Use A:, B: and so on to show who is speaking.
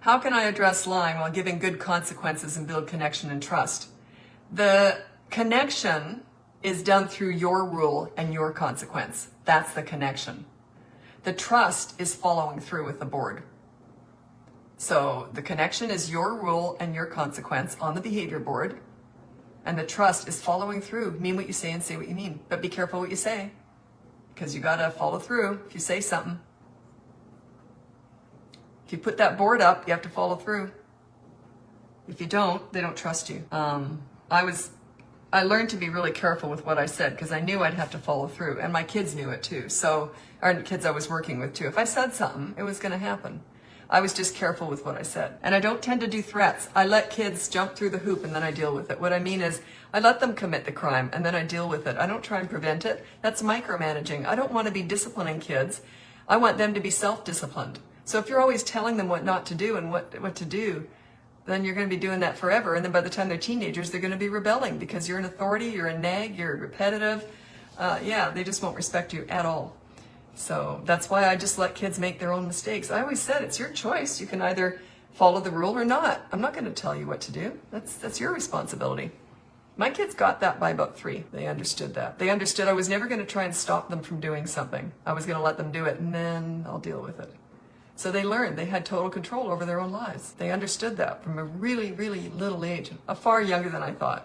A: How can I address lying while giving good consequences and build connection and trust? The connection is done through your rule and your consequence. That's the connection. The trust is following through with the board. So the connection is your rule and your consequence on the behavior board. And the trust is following through. Mean what you say and say what you mean. But be careful what you say, because you got to follow through if you say something. If you put that board up, you have to follow through. If you don't, they don't trust you. I learned to be really careful with what I said because I knew I'd have to follow through. And my kids knew it too. So, our kids I was working with too. If I said something, it was going to happen. I was just careful with what I said. And I don't tend to do threats. I let kids jump through the hoop and then I deal with it. What I mean is I let them commit the crime and then I deal with it. I don't try and prevent it. That's micromanaging. I don't want to be disciplining kids. I want them to be self-disciplined. So if you're always telling them what not to do and what to do, then you're going to be doing that forever. And then by the time they're teenagers, they're going to be rebelling because you're an authority, you're a nag, you're repetitive. They just won't respect you at all. So that's why I just let kids make their own mistakes. I always said it's your choice. You can either follow the rule or not. I'm not going to tell you what to do. That's your responsibility. My kids got that by about 3. They understood that. They understood I was never going to try and stop them from doing something. I was going to let them do it and then I'll deal with it. So they learned they had total control over their own lives. They understood that from a really, really little age, far younger than I thought.